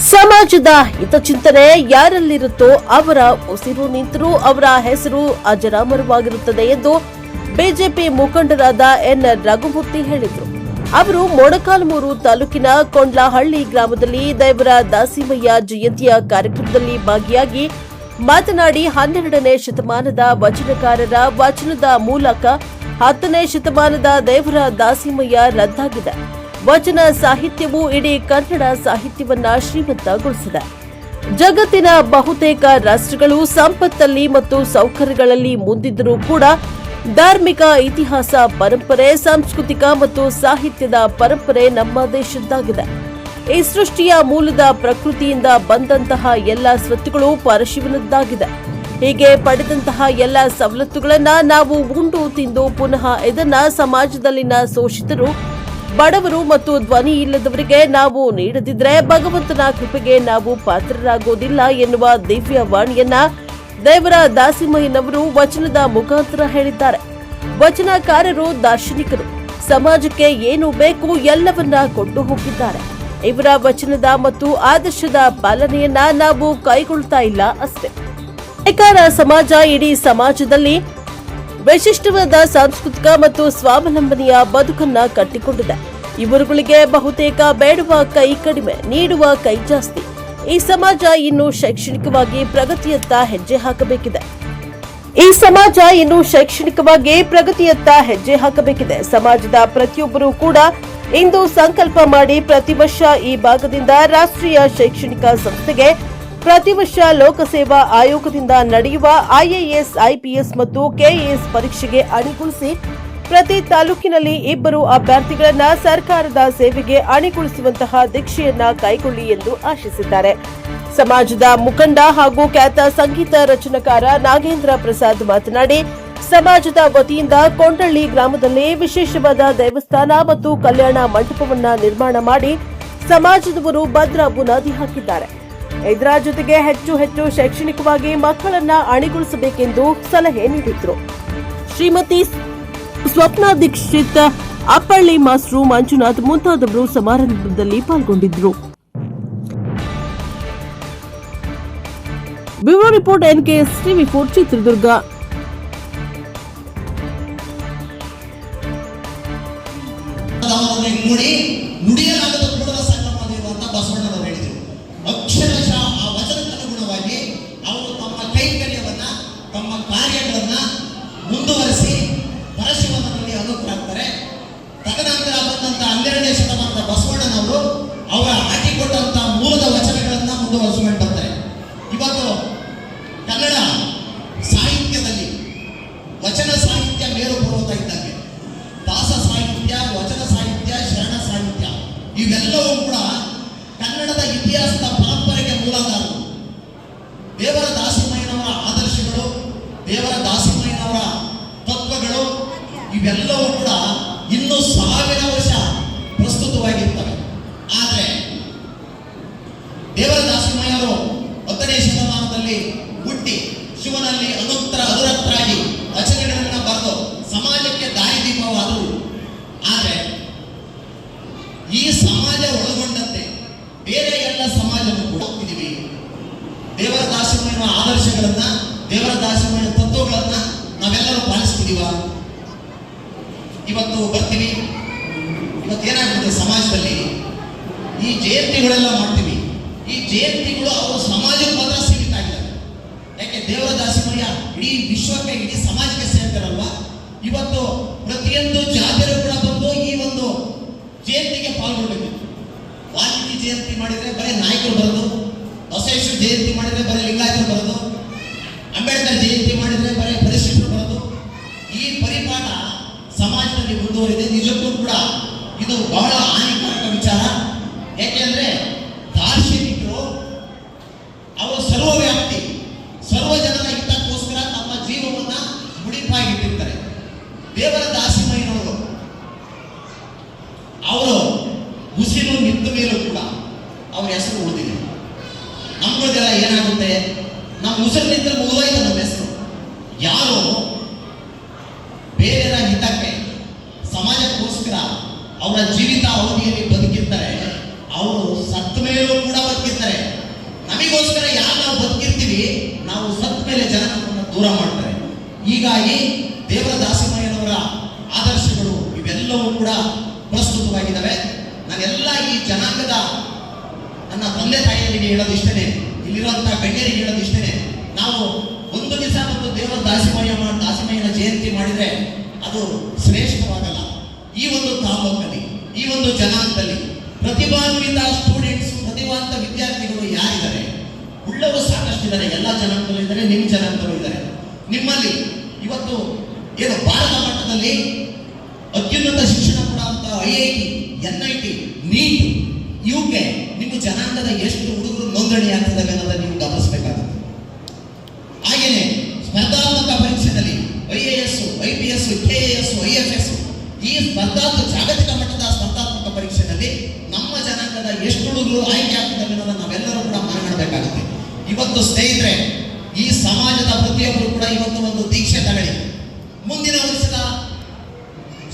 ಸಮಾಜದ ಹಿತಚಿಂತನೆ ಯಾರಲ್ಲಿರುತ್ತೋ ಅವರ ಉಸಿರು ನಿಂತರೂ ಅವರ ಹೆಸರು ಅಜರಾಮರವಾಗಿರುತ್ತದೆ ಎಂದು ಬಿಜೆಪಿ ಮುಖಂಡರಾದ ಎನ್ ರಘುಮೂರ್ತಿ ಹೇಳಿದರು. ಅವರು ಮೊಳಕಾಲ್ಮೂರು ತಾಲೂಕಿನ ಕೊಂಡ್ಲಹಳ್ಳಿ ಗ್ರಾಮದಲ್ಲಿ ದೇವರ ದಾಸಿಮಯ್ಯ ಜಯಂತಿಯ ಕಾರ್ಯಕ್ರಮದಲ್ಲಿ ಭಾಗಿಯಾಗಿ ಮಾತನಾಡಿ 12ನೇ ಶತಮಾನದ ವಚನಕಾರರ ವಚನದ ಮೂಲಕ 10ನೇ ಶತಮಾನದ ದೇವರ ದಾಸಿಮಯ್ಯ ರದ್ದಾಗಿದೆ. ವಚನ ಸಾಹಿತ್ಯವು ಇಡೀ ಕನ್ನಡ ಸಾಹಿತ್ಯವನ್ನ ಶ್ರೀಮಂತಗೊಳಿಸಿದೆ. ಜಗತ್ತಿನ ಬಹುತೇಕ ರಾಷ್ಟ್ರಗಳು ಸಂಪತ್ತಲ್ಲಿ ಮತ್ತು ಸೌಕರ್ಯಗಳಲ್ಲಿ ಮುಂದಿದ್ದರೂ ಕೂಡ ಧಾರ್ಮಿಕ ಇತಿಹಾಸ ಪರಂಪರೆ, ಸಾಂಸ್ಕೃತಿಕ ಮತ್ತು ಸಾಹಿತ್ಯದ ಪರಂಪರೆ ನಮ್ಮ ದೇಶದ್ದಾಗಿದೆ. ಈ ಸೃಷ್ಟಿಯ ಮೂಲದ ಪ್ರಕೃತಿಯಿಂದ ಬಂದಂತಹ ಎಲ್ಲ ಸ್ವತ್ತುಗಳು ಪರಶಿವನದ್ದಾಗಿದೆ. ಹೀಗೆ ಪಡೆದಂತಹ ಎಲ್ಲ ಸವಲತ್ತುಗಳನ್ನ ನಾವು ಉಂಡು ತಿಂದು ಪುನಃ ಇದನ್ನ ಸಮಾಜದಲ್ಲಿನ ಶೋಷಿತರು, ಬಡವರು ಮತ್ತು ಧ್ವನಿ ಇಲ್ಲದವರಿಗೆ ನಾವು ನೀಡದಿದ್ರೆ ಭಗವಂತನ ಕೃಪೆಗೆ ನಾವು ಪಾತ್ರರಾಗೋದಿಲ್ಲ ಎನ್ನುವ ದಿವ್ಯ ವಾಣಿಯನ್ನ ದೇವರ ದಾಸಿಮಯ್ಯನವರು ವಚನದ ಮುಖಾಂತರ ಹೇಳಿದ್ದಾರೆ. ವಚನಕಾರರು ದಾರ್ಶನಿಕರು, ಸಮಾಜಕ್ಕೆ ಏನು ಬೇಕು ಎಲ್ಲವನ್ನ ಕೊಟ್ಟು ಹೋಗಿದ್ದಾರೆ. ಇವರ ವಚನದ ಮತ್ತು ಆದರ್ಶದ ಪಾಲನೆಯನ್ನ ನಾವು ಕೈಗೊಳ್ತಾ ಇಲ್ಲ ಅಷ್ಟೇ. ನೇಕಾರ ಸಮಾಜ ಇಡೀ ಸಮಾಜದಲ್ಲಿ ವಿಶಿಷ್ಟವಾದ ಸಾಂಸ್ಕೃತಿಕ ಮತ್ತು ಸ್ವಾವಲಂಬನೆಯ ಬದುಕನ್ನ ಕಟ್ಟಿಕೊಂಡಿದೆ. ಇವರುಗಳಿಗೆ ಬಹುತೇಕ ಬೇಡುವ ಕೈ ಕಡಿಮೆ, ನೀಡುವ ಕೈ ಜಾಸ್ತಿ. ಈ ಸಮಾಜ ಇನ್ನು ಶೈಕ್ಷಣಿಕವಾಗಿ ಪ್ರಗತಿಯತ್ತ ಹೆಜ್ಜೆ ಹಾಕಬೇಕಿದೆ. ಸಮಾಜದ ಪ್ರತಿಯೊಬ್ಬರೂ ಕೂಡ ಇಂದು ಸಂಕಲ್ಪ ಮಾಡಿ ಪ್ರತಿ ವರ್ಷ ಈ ಭಾಗದಿಂದ ರಾಷ್ಟ್ರೀಯ ಶೈಕ್ಷಣಿಕ ಸಂಸ್ಥೆಗೆ, ಪ್ರತಿ ವರ್ಷ ಲೋಕಸೇವಾ ಆಯೋಗದಿಂದ ನಡೆಯುವ IAS, IPS ಮತ್ತು KAS ಪರೀಕ್ಷೆಗೆ ಅಣಿಗೊಳಿಸಿ ಪ್ರತಿ ತಾಲೂಕಿನಲ್ಲಿ 2 ಅಭ್ಯರ್ಥಿಗಳನ್ನ ಸರ್ಕಾರದ ಸೇವೆಗೆ ಅಣಿಗೊಳಿಸುವಂತಹ ದೀಕ್ಷೆಯನ್ನ ಕೈಗೊಳ್ಳಿ ಎಂದು ಆಶಿಸಿದ್ದಾರೆ. ಸಮಾಜದ ಮುಖಂಡ ಹಾಗೂ ಖ್ಯಾತ ಸಂಗೀತ ರಚನಾಕಾರ ನಾಗೇಂದ್ರ ಪ್ರಸಾದ್ ಮಾತನಾಡಿ, ಸಮಾಜದ ವತಿಯಿಂದ ಕೊಂಡಳ್ಳಿ ಗ್ರಾಮದಲ್ಲಿ ವಿಶೇಷವಾದ ದೇವಸ್ಥಾನ ಮತ್ತು ಕಲ್ಯಾಣ ಮಂಟಪವನ್ನ ನಿರ್ಮಾಣ ಮಾಡಿ ಸಮಾಜದವರು ಭದ್ರ ಬುನಾದಿ ಹಾಕಿದ್ದಾರೆ. ಇದರ ಜೊತೆಗೆ ಹೆಚ್ಚು ಶೈಕ್ಷಣಿಕವಾಗಿ ಮಕ್ಕಳನ್ನ ಅಣಿಗೊಳಿಸಬೇಕೆಂದು ಸಲಹೆ ನೀಡಿದ್ರು. ಶ್ರೀಮತಿ ಸ್ವಪ್ನ ದೀಕ್ಷಿತ್, ಅಪ್ಪಳ್ಳಿ ಮಾಸ್ಟ್ರು ಮಂಜುನಾಥ್ ಮುಂತಾದವರು ಸಮಾರಂಭದಲ್ಲಿ ಪಾಲ್ಗೊಂಡಿದ್ದರು. Bureau report NKS TV4 Chitradurga. ನುಡಿಯಲಾಗದ ಕೂಡಲ ಸಂಗಮದೇವ ಅಂತ ಬಸವಣ್ಣನವರು ಹೇಳಿದರು. ಅಕ್ಷರಶಃ ಆ ವಚನಕ್ಕನುಗುಣವಾಗಿ ಅವರು ತಮ್ಮ ಕೈಂಕರ್ಯವನ್ನ, ತಮ್ಮ ಕಾರ್ಯಗಳನ್ನ ಮುಂದುವರಿಸಿ ಪರಶಿವನಲ್ಲಿ ಅನುಗ್ರಹಿಸ್ತಾರೆ. ತದನಂತರ ಬಂದಂತ 12ನೇ ಶತಮಾನದ ಬಸವಣ್ಣನವರು ಅವರ ಹಾಕಿಕೊಟ್ಟಂತಹ ಮೂಲದ ವಚನಗಳನ್ನ ಮುಂದುವರಿಸಿಕೊಂಡು ಬರ್ತಾರೆ. ಇವತ್ತು ಕನ್ನಡ ಸಾಹಿತ್ಯದಲ್ಲಿ ವಚನ ಸಾಹಿತ್ಯ ಮೇರು ಪರ್ವತ ಇದ್ದಂಗೆ ದಾಸ ಸಾಹಿತ್ಯ, ವಚನ ಸಾಹಿತ್ಯ, ಶರಣ ಸಾಹಿತ್ಯ ಇವೆಲ್ಲವೂ ಕೂಡ ಕನ್ನಡದ ಇತಿಹಾಸದ ಪರಂಪರೆಗೆ ಮೂಲಾಧಾರಗಳು. ದೇವರ ದಾಸಿಮಯ್ಯನವರ ಆದರ್ಶಗಳು, ದೇವರ ದಾಸಿಮಯ್ಯನವರ ತತ್ವಗಳು ಇವೆಲ್ಲವೂ ಕೂಡ ಇನ್ನೂ 1000 ವರ್ಷ ಪ್ರಸ್ತುತವಾಗಿರ್ತವೆ. ಆದರೆ ದೇವರ ದಾಸಿಮಯ್ಯರು 10ನೇ ಶತಮಾನದಲ್ಲಿ ಹುಟ್ಟಿ ಶಿವನಲ್ಲಿ ಅನುರಕ್ತರಾಗಿ ವಚನಗಳನ್ನು ಬರೆದು ಸಮಾಜಕ್ಕೆ ದಾರಿದೀಪವಾದರು. ಆದರೆ ಈ ಸಮಾಜ ಒಳಗೊಂಡಂತೆ ಬೇರೆ ಎಲ್ಲ ಸಮಾಜವನ್ನು ಕೂಡ ಹೋಗ್ತಿದ್ದೀವಿ. ದೇವರ ದಾಸಿಮಯ್ಯನ ಆದರ್ಶಗಳನ್ನ, ದೇವರ ದಾಸಿಮಯ್ಯನ ತತ್ವಗಳನ್ನ ನಾವೆಲ್ಲರೂ ಪಾಲಿಸ್ತಿದೀವ? ಇವತ್ತು ಬರ್ತೀವಿ, ಇವತ್ತೇನಾಗ್ತದೆ ಸಮಾಜದಲ್ಲಿ ಈ ಜಯಂತಿಗಳೆಲ್ಲ ಮಾಡ್ತೀವಿ. ಈ ಜಯಂತಿಗಳು ಅವರು ಸಮಾಜಕ್ಕೆ ಮಾತ್ರ ಸೀಮಿತ ಆಗಿದ್ದಾರೆ. ಯಾಕೆ ದೇವರ ದಾಸಿಮಯ್ಯ ಇಡೀ ವಿಶ್ವಕ್ಕೆ, ಇಡೀ ಸಮಾಜಕ್ಕೆ ಸೇರ್ತಾರಲ್ವಾ? ಇವತ್ತು ಪ್ರತಿಯೊಂದು ಜಾತಿಯರು ಕೂಡ ಬಂದು ಈ ಒಂದು ಜಯಂತಿಗೆ ಪಾಲ್ಗೊಳ್ಬೇಕು. ವಾಲ್ಮೀಕಿ ಜಯಂತಿ ಮಾಡಿದ್ರೆ ಬರೀ ನಾಯಕರು ಬರೋದು, ಬಸವೇಶ್ವರ ಜಯಂತಿ ಮಾಡಿದ್ರೆ ಬರೀ ಲಿಂಗಾಯತರು ಬರೋದು, ಅಂಬೇಡ್ಕರ್ ಜಯಂತಿ ಮಾಡಿದ್ರೆ ಬರೀ ಪರಿಶಿಷ್ಟರು ಬರೋದು. ಈ ಪರಿಪಾಠ ಸಮಾಜದಲ್ಲಿ ಮುಂದುವರಿದೆ. ನಿಜಕ್ಕೂ ಕೂಡ ಇದು ಬಹಳ ಹಾನಿಕಾರಕ ವಿಚಾರ. ಯಾಕೆಂದ್ರೆ ದಾರ್ಶನಿಕರು ಅವರು ಸರ್ವವ್ಯಾಪ್ತಿ, ಸರ್ವ ಜನರ ಹಿತಕ್ಕೋಸ್ಕರ ತಮ್ಮ ಜೀವವನ್ನ ಮುಡಿಪಾಗಿಟ್ಟಿರ್ತಾರೆ. ದೇವರ ದಾಸಿಮಯ್ಯನವರು ಅವರು ಉಸಿರು ನಿಂತ ಮೇಲೂ ಕೂಡ ಅವ್ರ ಹೆಸರು ಉಳಿದಿದೆ. ನಮ್ಮದೆಲ್ಲ ಏನಾಗುತ್ತೆ, ನಮ್ಮ ಉಸಿರು ನಿಂತರೆ ಮುಗಿದೋಯ್ತು ನಮ್ಮ ಹೆಸರು. ಯಾರು ಬೇರೆಯವರ ಹಿತಕ್ಕೆ, ಸಮಾಜಕ್ಕೋಸ್ಕರ ಅವರ ಜೀವಿತ ಅವಧಿಯಲ್ಲಿ ಬದುಕಿರ್ತಾರೆ, ಅವರು ಸತ್ತ ಮೇಲೂ ಕೂಡ ಬದುಕಿರ್ತಾರೆ. ದೂರ ಮಾಡ್ತಾರೆ. ಹೀಗಾಗಿ ದೇವರ ದಾಸಿಮಯ್ಯನವರ ಆದರ್ಶಗಳು ಇವೆಲ್ಲವೂ ಕೂಡ ಪ್ರಸ್ತುತವಾಗಿದ್ದಾವೆ. ನಾನೆಲ್ಲ ಈ ಜನಾಂಗದ ನನ್ನ ತಂದೆ ತಾಯಿಯರಿಗೆ ಹೇಳೋದು ಇಷ್ಟನೇ, ಇಲ್ಲಿರುವಂತಹ ಗಣ್ಯರಿಗೆ ಹೇಳೋದು ಇಷ್ಟನೇ, ನಾವು ಒಂದು ದಿವಸ ಒಂದು ದೇವರ ದಾಸಿಮಯ್ಯನ ಜಯಂತಿ ಮಾಡಿದ್ರೆ ಅದು ಶ್ರೇಷ್ಠವಾಗಲ್ಲ. ಈ ಒಂದು ತಾಲೂಕಲ್ಲಿ, ಈ ಒಂದು ಜನಾಂಗದಲ್ಲಿ ಪ್ರತಿಭಾನ್ವಿತ ಸ್ಟೂಡೆಂಟ್ಸ್, ಪ್ರತಿಭಾವಂತ ವಿದ್ಯಾರ್ಥಿಗಳು ಯಾರಿದ್ದಾರೆ? ಉಳ್ಳವರು ಸಾಕಷ್ಟಿದ್ದಾರೆ. ಎಲ್ಲ ಜನಾಂಗದಲ್ಲೂ ಇದ್ದಾರೆ, ನಿಮ್ಮ ಜನಾಂಗದಲ್ಲೂ ಇದ್ದಾರೆ. ನಿಮ್ಮಲ್ಲಿ ಇವತ್ತು ಏನು ಭಾರತ ಮಟ್ಟದಲ್ಲಿ ಅತ್ಯುನ್ನತ ಶಿಕ್ಷಣ ಕೊಡುವಂತ IIT, NIT, NEET ಇವಕ್ಕೆ ನಿಮ್ಮ ಜನಾಂಗದ ಎಷ್ಟು ಹುಡುಗರು ನೋಂದಣಿ ಆಗ್ತದೆ ಅನ್ನೋದನ್ನು ನೀವು ಗಮನಿಸಬೇಕಾಗುತ್ತೆ. ಹಾಗೇನೆ ಸ್ಪರ್ಧಾತ್ಮಕ ಪರೀಕ್ಷೆಯಲ್ಲಿ IAS, IPS, KAS, IFS ಈ ಜಾಗತಿಕ ಮಟ್ಟದ ಸ್ಪರ್ಧಾತ್ಮಕ ಪರೀಕ್ಷೆಯಲ್ಲಿ ನಮ್ಮ ಜನಾಂಗದ ಎಷ್ಟು ಹುಡುಗರು ಆಯ್ಕೆ ಆಗ್ತದೆ ಅನ್ನೋದನ್ನು ನಾವೆಲ್ಲರೂ ಕೂಡ ಮಾತನಾಡಬೇಕಾಗುತ್ತೆ. ಇವತ್ತು ಸ್ನೇಹಿತರೆ, ಈ ಸಮಾಜದ ಪ್ರತಿಯೊಬ್ಬರು ಕೂಡ ಇವತ್ತು ಒಂದು ದೀಕ್ಷೆ ತಗೊಳ್ಳಿ. ಮುಂದಿನ ವರ್ಷದ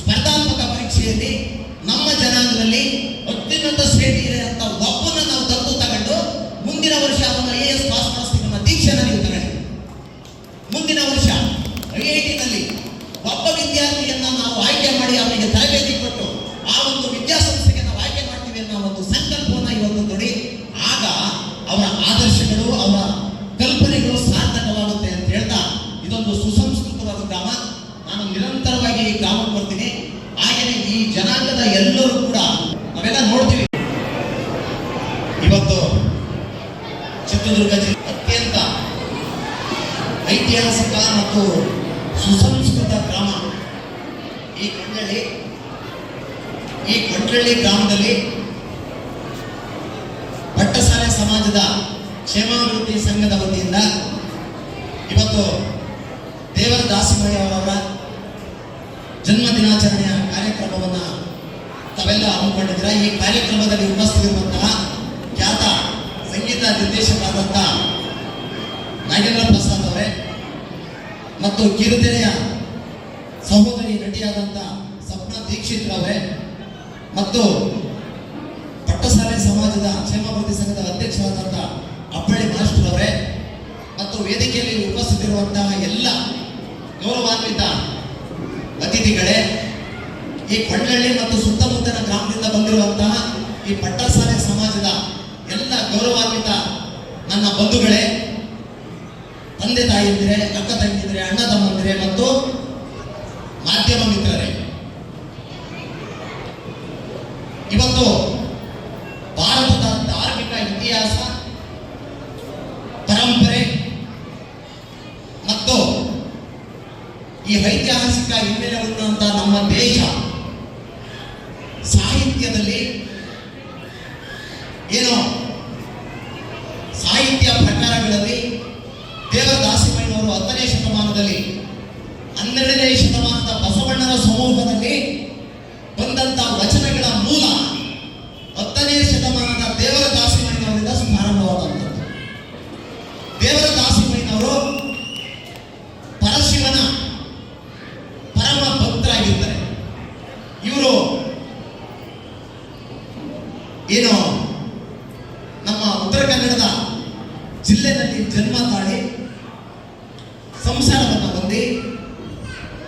ಸ್ಪರ್ಧಾತ್ಮಕ ಪರೀಕ್ಷೆಯಲ್ಲಿ ನಮ್ಮ ಜನಾಂಗದಲ್ಲಿ ಅತ್ಯುನ್ನತ ಶ್ರೇಣಿ ಇದೆ ಅಂತ ಒಬ್ಬನ ನಾವು ದತ್ತು ತಗೊಂಡು ಮುಂದಿನ ವರ್ಷ ಅವನು IAS ಪಾಸ್ ಮಾಡಿಸ್ತೀವಿ ಅನ್ನೋ ದೀಕ್ಷೆನ ನೀವು ತಗೊಳ್ಳಿ. ಮುಂದಿನ ವರ್ಷ IIT-ನಲ್ಲಿ ಒಬ್ಬ ವಿದ್ಯಾರ್ಥಿಯನ್ನ ನಾವು ಆಯ್ಕೆ ಮಾಡಿ ಅವನಿಗೆ ತರಬೇತಿ ಕೊಟ್ಟು ಆ ಒಂದು ವಿದ್ಯಾಸಂಸ್ಥೆಗೆ ನಾವು ಆಯ್ಕೆ ಮಾಡ್ತೀವಿ ಅನ್ನೋ ಒಂದು ಸಂಕಲ್ಪವನ್ನು ಇವತ್ತು ನೋಡಿ. ಆಗ ಅವರ ಆದರ್ಶಗಳು, ಅವರ ಕಲ್ಪನೆಗಳು ಸಾರ್ಥಕವಾಗುತ್ತೆ ಅಂತ ಹೇಳ್ತಾ, ಇದೊಂದು ಸುಸಂಸ್ಕೃತವಾದ ಗ್ರಾಮ. ನಾನು ನಿರಂತರವಾಗಿ ಈ ಗ್ರಾಮಕ್ಕೆ ಬರ್ತೀನಿ. ಹಾಗೆಯೇ ಈ ಜನಾಂಗದ ಎಲ್ಲರೂ ಕೂಡ ನಾವೆಲ್ಲ ನೋಡ್ತೀವಿ. ಇವತ್ತು ಚಿತ್ರದುರ್ಗ ಜಿಲ್ಲೆ ಅತ್ಯಂತ ಐತಿಹಾಸಿಕ ಮತ್ತು ಸುಸಂಸ್ಕೃತ ಗ್ರಾಮ ಈ ಕೊಂಡ್ರಳ್ಳಿ ಗ್ರಾಮದಲ್ಲಿ ಭಟ್ಟಸಾಲೆ ಸಮಾಜದ ಕ್ಷೇಮಾಭಿವೃದ್ಧಿ ಸಂಘದ ವತಿಯಿಂದ ಇವತ್ತು ದೇವರ ದಾಸಿಮಯ್ಯ ಅವರವರ ಜನ್ಮ ದಿನಾಚರಣೆಯ ಕಾರ್ಯಕ್ರಮವನ್ನು ತಾವೆಲ್ಲ ಹಮ್ಮಿಕೊಂಡಿದ್ದೀರಾ. ಈ ಕಾರ್ಯಕ್ರಮದಲ್ಲಿ ಉಪಸ್ಥಿತಿರುವಂತಹ ಖ್ಯಾತ ಸಂಗೀತ ನಿರ್ದೇಶಕರಾದಂತಹ ನಾಗೇಂದ್ರ ಪ್ರಸಾದ್ ಅವರೇ ಮತ್ತು ಕಿರುತೆರೆಯ ಸಹೋದರಿ ನಟಿಯಾದಂತಹ ಸಪ್ನಾ ದೀಕ್ಷಿತ್ ಅವರೇ ಮತ್ತು ಭಟ್ಟಸಾಲೆ ಸಮಾಜದ ಕ್ಷೇಮಾಭಿವೃದ್ಧಿ ಸಂಘದ ಅಧ್ಯಕ್ಷರಾದಂತಹ ಅಪ್ಪಳ್ಳಿ ಮಾಸ್ಟರ್ ಅವರೇ ಮತ್ತು ವೇದಿಕೆಯಲ್ಲಿ ಉಪಸ್ಥಿತಿರುವಂತಹ ಎಲ್ಲ ಗೌರವಾನ್ವಿತ ಅತಿಥಿಗಳೇ, ಈ ಕೊಂಡ್ಲಳ್ಳಿ ಮತ್ತು ಸುತ್ತಮುತ್ತಲಿನ ಗ್ರಾಮದಿಂದ ಬಂದಿರುವಂತಹ ಈ ಭಟ್ಟಸಾಲೆ ಸಮಾಜದ ಎಲ್ಲ ಗೌರವಾನ್ವಿತ ನನ್ನ ಬಂಧುಗಳೇ, ತಂದೆ ತಾಯಿಯಂದಿರೆ, ಅಕ್ಕ ತಂಗಿಯಂದಿರೆ, ಅಣ್ಣ ತಮ್ಮಂದಿರೆ ಮತ್ತು ಮಾಧ್ಯಮ ಮಿತ್ರರೇ, ಇವತ್ತು ಭಾರತದ ಧಾರ್ಮಿಕ ಇತಿಹಾಸ, ಪರಂಪರೆ ಮತ್ತು ಈ ಐತಿಹಾಸಿಕ ಹಿನ್ನೆಲೆ ಹೊಂದಿರುವಂತ ನಮ್ಮ ದೇಶ ಸಾಹಿತ್ಯದಲ್ಲಿ ಏನೋ ಸಾಹಿತ್ಯ ಪ್ರಕಾರಗಳಲ್ಲಿ ದೇವರ ದಾಸಿಮಯ್ಯನವರು 10ನೇ ಶತಮಾನದಲ್ಲಿ 12ನೇ ಶತಮಾನದ ಬಸವಣ್ಣನ ಸಮೂಹದಲ್ಲಿ ಬಂದಂತ ವಚನಗಳ ಮೂಲ 10ನೇ ಶತಮಾನದ ದೇವರ ದಾಸಿಮಯ್ಯನವರಿಂದ ಪ್ರಾರಂಭವಾದಂಥದ್ದು. ದೇವರ ದಾಸಿಮಯ್ಯನವರು ಪರಶಿವನ ಪರಮ ಭಕ್ತರಾಗಿರ್ತಾರೆ. ಇವರು ಏನು ನಮ್ಮ ಉತ್ತರ ಕನ್ನಡದ ಜಿಲ್ಲೆಯಲ್ಲಿ ಜನ್ಮ ತಾಳಿ ಸಂಸಾರವನ್ನು ಹೊಂದಿ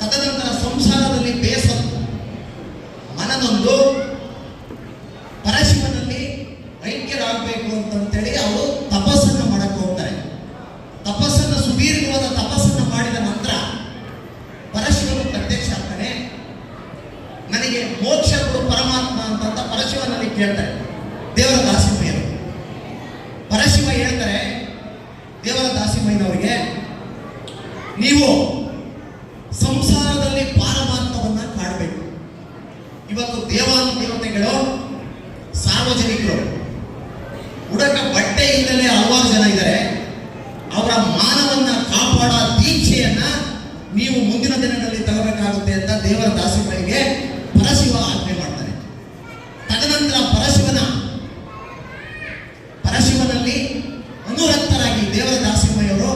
ತದನಂತರ ಸಂಸಾರದಲ್ಲಿ ಬೇಸತ್ತು ಮನನೊಂದು ಪರಶಿವನಲ್ಲಿ ಐಕ್ಯರಾಗಬೇಕು ಅಂತೇಳಿ ಅವರು ತಪಸ್ಸನ್ನು ಮಾಡಕ್ಕೆ ಹೋಗ್ತಾರೆ. ತಪಸ್ಸನ್ನು ಸುದೀರ್ಘವಾದ ತಪಸ್ಸನ್ನು ಮಾಡಿದ ನಂತರ ಪರಶಿವನು ಪ್ರತ್ಯಕ್ಷ ಆಗ್ತಾನೆ. ನನಗೆ ಮೋಕ್ಷ ಕೊಡು ಪರಮಾತ್ಮ ಅಂತ ಪರಶಿವನಲ್ಲಿ ಕೇಳ್ತಾರೆ ದೇವರ ದಾಸಿಮಯ್ಯರು. ಪರಶಿವ ಹೇಳ್ತಾರೆ ದೇವರ ದಾಸಿಮಯ್ಯನವರಿಗೆ, ನೀವು ಸಂಸಾರದಲ್ಲಿ ಪಾರಮಾರ್ಥವನ್ನ ಕಾಣಬೇಕು. ಇವತ್ತು ದೇವತೆಗಳು ಸಾರ್ವಜನಿಕರು ಉಡಕ ಬಟ್ಟೆ ಇಲ್ಲದೆ ಹಲವಾರು ಜನ ಇದ್ದಾರೆ. ಅವರ ಮಾನವನ್ನ ಕಾಪಾಡ ದೀಕ್ಷೆಯನ್ನ ನೀವು ಮುಂದಿನ ದಿನಗಳಲ್ಲಿ ತಗೋಬೇಕಾಗುತ್ತೆ ಅಂತ ದೇವರ ದಾಸಿಮಯ್ಯಗೆ ಪರಶಿವ ಆಜ್ಞೆ ಮಾಡ್ತಾರೆ. ತದನಂತರ ಪರಶಿವನಲ್ಲಿ ಅನುರಕ್ತರಾಗಿ ದೇವರ ದಾಸಿಮಯ್ಯವರು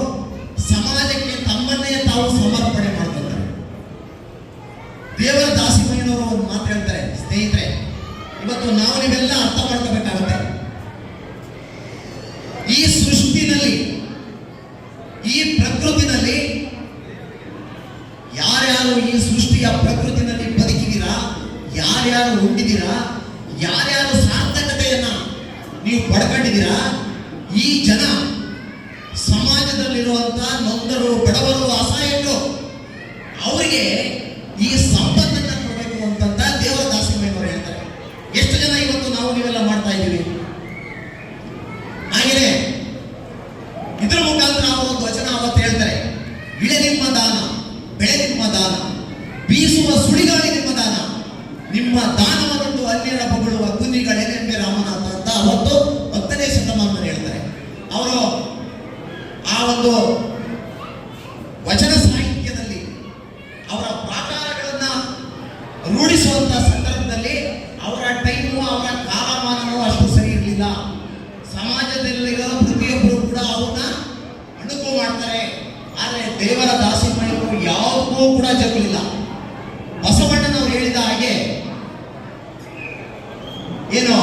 ಸಮಾಜಕ್ಕೆ ತಮ್ಮನ್ನೇ ತಾವು ಸಮರ್ಪಣೆ ಮಾಡ್ತಾರೆ. ದೇವರ ದಾಸಿಮಯ್ಯನವರು ಒಂದು ಮಾತು ಹೇಳ್ತಾರೆ, ಸ್ನೇಹಿತರೆ, ಇವತ್ತು ನಾವು ನೀವೆಲ್ಲ ಅರ್ಥ ಮಾಡ್ಕೋಬೇಕಾಗುತ್ತೆ. ಈ ಸೃಷ್ಟಿನಲ್ಲಿ, ಈ ಪ್ರಕೃತಿನಲ್ಲಿ ಯಾರ್ಯಾರು ಸಾರ್ಥಕತೆಯನ್ನ ನೀವು ಪಡ್ಕೊಂಡಿದ್ದೀರಾ, ಈ ಜನ ಸಮಾಜದಲ್ಲಿರುವಂತ ನೊಂದರು, ಬಡವರು, ಅಸಹಾಯಕರು ಅವರಿಗೆ ಈ ಸಂಪತ್ತನ್ನ ಕೊಡಬೇಕು ಅಂತಂತ ದೇವರ ದಾಸಿಮಯ್ಯನವರು ಹೇಳ್ತಾರೆ. ಎಷ್ಟು ಜನ ಇವತ್ತು ನಾವು ನೀವೆಲ್ಲ ಮಾಡ್ತಾ ಇದ್ದೀವಿ. ಹಾಗೆಯೇ ಇದರ ಮುಖಾಂತರ ಅವರು ಒಂದು ವಚನ ಅವತ್ತು ಹೇಳ್ತಾರೆ, ಇಳೆ ನಿಮ್ಮ ದಾನ, ಬೆಳೆ ನಿಮ್ಮ ದಾನ, ಬೀಸುವ ಸುಳಿಗಾಳಿ ನಿಮ್ಮ ದಾನ, ನಿಮ್ಮ ದಾನವನ್ನುಂಡು ಅನ್ಯರ ಬೊಗಳುವ ಕುನ್ನಿಗಳೆನೆಂಬೆ ರಾಮನಾಥ ಅಂತ ಅವತ್ತು 10ನೇ ಶತಮಾನದಲ್ಲಿ ಹೇಳ್ತಾರೆ. ಅವರು ಆ ಒಂದು ವಚನ ಸಾಹಿತ್ಯದಲ್ಲಿ ಅವರ ಪ್ರಾಕಾರಗಳನ್ನ ರೂಢಿಸುವಂತ ಸಂದರ್ಭದಲ್ಲಿ ಅವರ ಟೈಮು, ಅವರ ಕಾಲಮಾನವೂ ಅಷ್ಟು ಸರಿ ಇರಲಿಲ್ಲ. ಸಮಾಜದಲ್ಲಿರೋ ಪ್ರತಿಯೊಬ್ಬರು ಕೂಡ ಅವನ್ನ ಅಣುಕು ಮಾಡ್ತಾರೆ. ಆದರೆ ದೇವರ ದಾಸಿಮಯ್ಯವರು ಯಾವುದೂ ಕೂಡ ಜಗಲಿಲ್ಲ. ಬಸವಣ್ಣನವರು ಹೇಳಿದ ಹಾಗೆ ಏನು